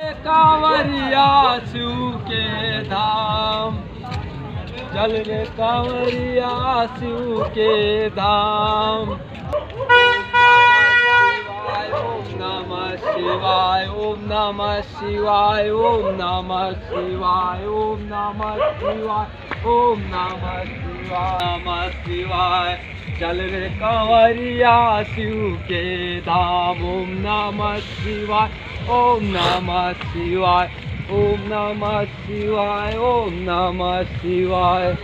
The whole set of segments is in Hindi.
कांवरिया शिव के धाम, चल रे कांवरिया शिव के धाम। ओम नमः शिवाय, ओम नमः शिवाय, ओम नमः शिवाय, ओम नमः शिवाय, ओम नमः शिवाय, नमः शिवाय। चल रे कांवरिया शिव के धाम। ओम नमः शिवाय, ओम नमः शिवाय, ओम नमः शिवाय, ओम नमः शिवाय,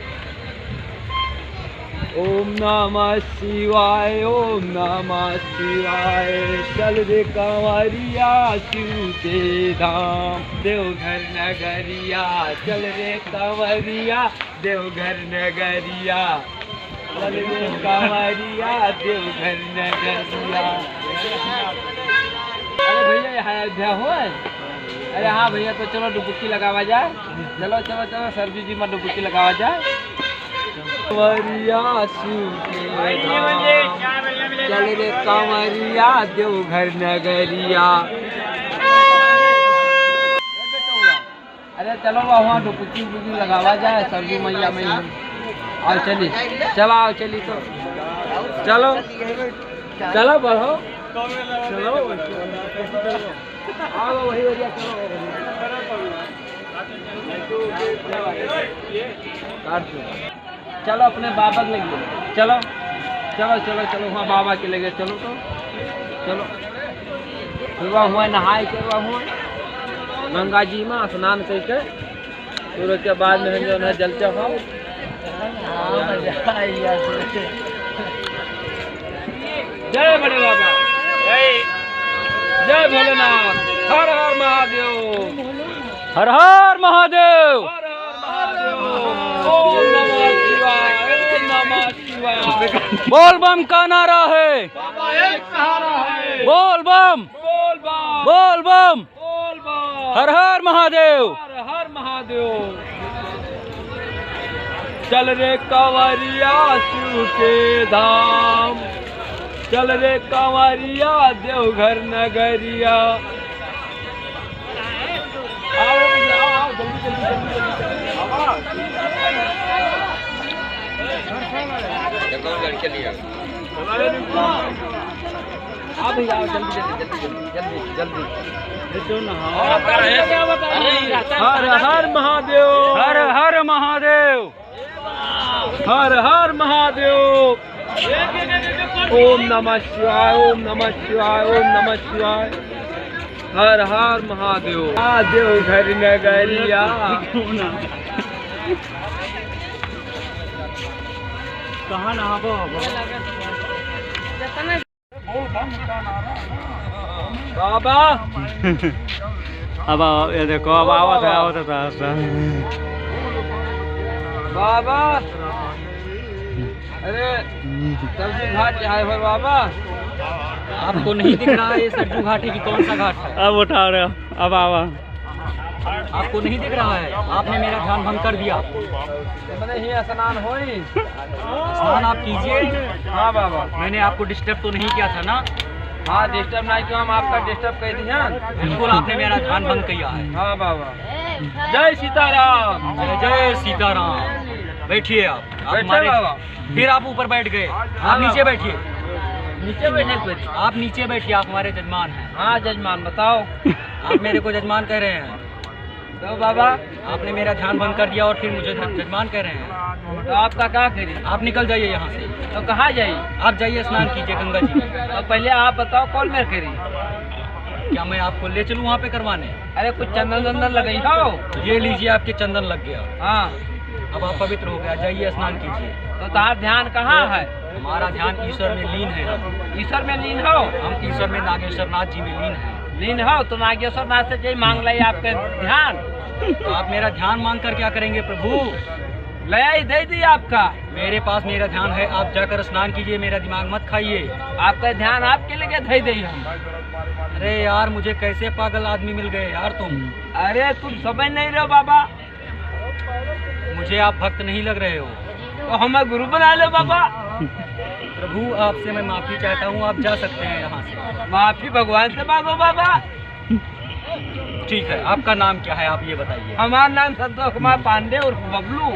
ओम नमः शिवाय, ओम नमः शिवाय। चल रे कांवरिया शिव के धाम, देवघर नगरिया। चल रे कांवरिया देवघर नगरिया, चल रे कांवरिया देवघर नगरिया। अरे भैया यहाँ अयोध्या हो? अरे हाँ भैया, तो चलो डुबकी लगावा जाए। चलो चलो चलो सरजू जी में डुबकी लगावा जाए। कांवरिया शिव के धाम, चल रे कांवरिया देवघर नगरिया। अरे चलो वहाँ डुबकी लगावा जाए सरजू मैया में। आओ चली, चलो आओ चली, तो चलो चलो बढ़ो, चलो आओ वही भैया, चलो अपने बाबा के लेके चलो, चलो चलो चलो वहाँ बाबा के लेके चलो। तो चलो हुआ हुआ नहाए के हुआ हुआ गंगा जी में स्नान करके, फिर उसके बाद में जो है जल चढ़ाओ। जय बड़े बाबा, जय भोलेनाथ, हर हर महादेव, हर हर महादेव, हर हर महादेव। ओम नमः शिवाय, ओम नमः शिवाय। बोल बम का नारा है, बाबा एक सहारा है। बोल बम, बोल बम, बोल बम, बोल बम। हर हर महादेव, हर हर महादेव। चल रे कांवरिया शिव के धाम, चल रे कांवरिया देवघर नगरिया। आओ आओ जल्दी जल्दी जल्दी। लड़के लिया आप भैया, आओ जल्दी जल्दी जल्दी जल्दी जल्दी। हर हर महादेव, हर हर महादेव, हर हर महादेव। ओम नमः शिवाय, ओम नमः शिवाय, ओम नमः शिवाय, हर हर महादेव। देवघर नगरिया। कहाँ नहाबो? बाबा अब ये देखो, अब आवत है बाबा। अरे सरजू घाट है भाई बाबा, आपको नहीं दिख रहा है ये सरजू घाट है कि कौन सा घाट है? अब उठा रहे हो, अब आवा। आपको नहीं दिख रहा है? आपने मेरा ध्यान भंग कर दिया। ही स्नान हो, स्नान आप कीजिए। हाँ बाबा, मैंने आपको डिस्टर्ब तो नहीं किया था ना? हाँ डिस्टर्ब नहीं किया, हम आपका डिस्टर्ब कर दिया। बिल्कुल आपने मेरा ध्यान भंग किया है। हाँ बाबा। जय सीताराम, जय सीताराम। बैठिए आप हमारे, फिर आप ऊपर बैठ गए। आप नीचे बैठिए, नीचे बैठे। आप नीचे बैठिए, आप हमारे जजमान हैं। हाँ जजमान, बताओ। आप मेरे को जजमान कह रहे हैं तो बाबा आपने मेरा ध्यान भंग कर दिया और फिर मुझे जजमान कह रहे हैं। तो आपका क्या करिए? आप निकल जाइए यहाँ से। तो कहाँ जाइए? आप जाइए स्नान कीजिए गंगा जी में। तो पहले आप बताओ कौन मेरे करिए? क्या मैं आपको ले चलूँ वहाँ पे करवाने? अरे कुछ चंदन वंदन लगाई हो? ये लीजिए, आपके चंदन लग गया। हाँ अब आप पवित्र हो गया, जाइए स्नान कीजिए। तो तुम्हारा ध्यान कहाँ है? हमारा ध्यान ईश्वर में लीन है। ईश्वर में लीन हो? हम ईश्वर में नागेश्वर नाथ जी में लीन है। लीन हो तो नागेश्वर नाथ से यही मांग लाई आपके ध्यान। तो आप मेरा ध्यान मांग कर क्या करेंगे प्रभु? लया ही दे दी आपका। मेरे पास मेरा ध्यान है, आप जाकर स्नान कीजिए, मेरा दिमाग मत खाइए। आपका ध्यान आपके लिए दे दी हम। अरे यार मुझे कैसे पागल आदमी मिल गए यार तुम। अरे तुम समझ नहीं रहे हो बाबा, मुझे आप भक्त नहीं लग रहे हो। तो हमें गुरु बना लो बाबा। प्रभु आपसे मैं माफी चाहता हूँ, आप जा सकते हैं यहाँ से। माफी भगवान से मांगो बाबा। ठीक है, आपका नाम क्या है आप ये बताइए। हमारा नाम संतोष कुमार पांडे और बबलू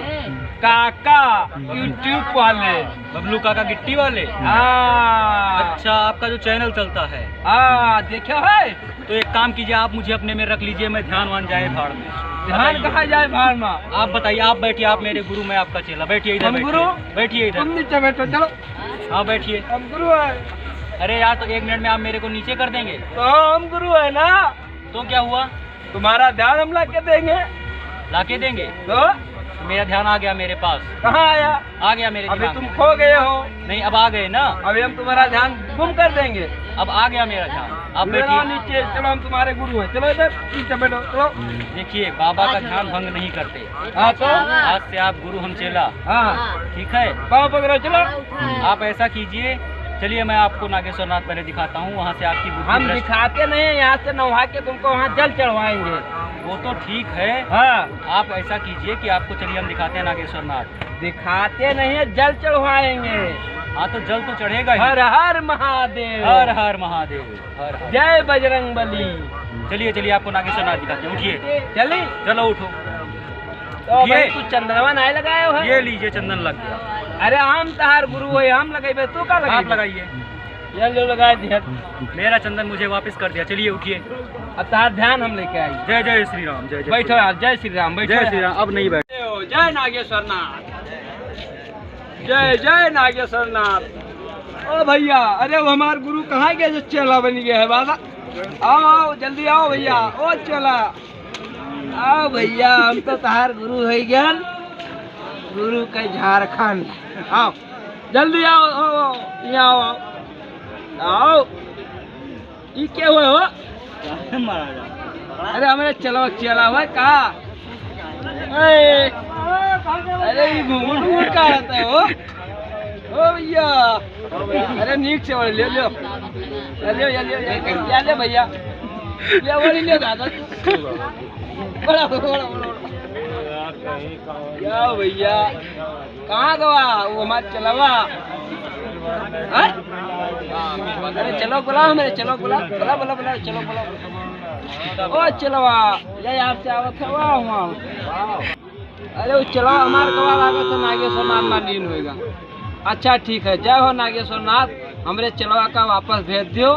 काका यूट्यूब वाले। बबलू काका गिट्टी वाले। हाँ अच्छा, आपका जो चैनल चलता है। हाँ देखो है। तो एक काम कीजिए, आप मुझे अपने में रख लीजिए, मैं ध्यान वान जाए भाड़ में। ध्यान कहाँ जाए भाड़ में? आप बताइए, आप बैठिए, आप मेरे गुरु, मैं आपका चेला। बैठिए इधर। हम गुरु? बैठिए इधर। तुम नीचे बैठो, चलो। हाँ बैठिए। हम गुरु है। अरे यार, तो 1 मिनट में आप मेरे को नीचे कर देंगे? तो हम गुरु है ना, तो क्या हुआ? तुम्हारा ध्यान हम ला के देंगे। लाके देंगे? तो मेरा ध्यान आ गया मेरे पास। कहाँ आया? आ गया मेरे अभी दिमाग तुम में। खो गए हो। नहीं, अब आ गए ना। अभी हम तुम्हारा ध्यान गुम कर देंगे। अब आ गया मेरा ध्यान। आप चलो बैठिए। नीचे, चलो हम तुम्हारे गुरु हैं। चलो इधर नीचे बैठो, चलो। देखिए, बाबा का ध्यान भंग नहीं करते। हाँ तो आज से आप गुरु, हम चेला। हाँ ठीक है, पाँव पकड़ो, चलो। आप ऐसा कीजिए, चलिए मैं आपको नागेश्वर नाथ पहले दिखाता हूँ, वहाँ से आपकी बुद्धि हम भ्रष्ट- दिखाते नहीं, यहाँ से नहा के तुमको वहाँ जल चढ़वाएंगे। वो तो ठीक है। हाँ आप ऐसा कीजिए कि आपको, चलिए हम दिखाते हैं नागेश्वर नाथ। दिखाते नहीं है, जल चढ़वाएंगे। हाँ तो जल तो चढ़ेगा ही। हर हर महादेव। हर हर महादेव। हर हर। जय बजरंग बली। चलिए चलिए, आपको नागेश्वर नाथ दिखाते हैं। उठिए, चली चलो उठो। तो ये- भाई तू चंद्रमा नहीं लगाए हो? ये लीजिए, चंदन लग गया। अरे हम तहार गुरु है, हम लगाइबे, तू का आप लगाइबे? लगाइए। ये लो लगा दिया। मेरा चंदन मुझे वापस कर दिया। चलिए उठिए। अब तहार ध्यान हम लेके आई। जय जय श्री राम। जय जय। बैठो यार, जय श्री राम, बैठो। जय श्री राम। अब नहीं बैठ। जय नागेश्वर नाथ। जय जय नागेश्वर नाथ। ओ भैया, अरे वो हमारे गुरु कहाँ गए जो चेला बन गया है बाबा? आओ आओ जल्दी आओ भैया। ओ चेला आओ भैया, हम तो तहार गुरु है ज्ञान, गुरु के झारखंड। आओ जल्दी आओ, आओ यहाँ आओ, आओ। ये क्या हुआ हो? अरे हमारे चलो चला हुआ का? अरे ये घूंघट का रहता है वो। ओ भैया, अरे नीक से ले लो, ले भैया, ले वाली ले दादा, बड़ा बड़ा क्या भैया, कहाँ गवा वो हमारे चलावा? अरे चलो बुलाओ मेरे, चलो बुलाओ, बुला बुला बुला, चलो बुलाओ। ओ चलवा, ये आपसे आवत है। वाह वाह। अरे वो चला हमारे गवा आगे तो नागेश्वर नाथ मालीन होएगा। अच्छा ठीक है, जय हो नागेश्वर नाथ, हमरे चलवा का वापस भेज दियो,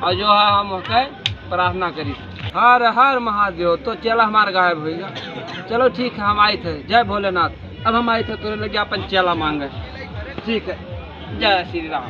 और जो है हम कह प्रार्थना करी। हर हर महादेव। तो चला हमारा गायब होएगा। चलो ठीक है, हम आए थे। जय भोलेनाथ। अब हम आए थे तो लगे अपन चेला मांगे। ठीक है, जय श्री राम।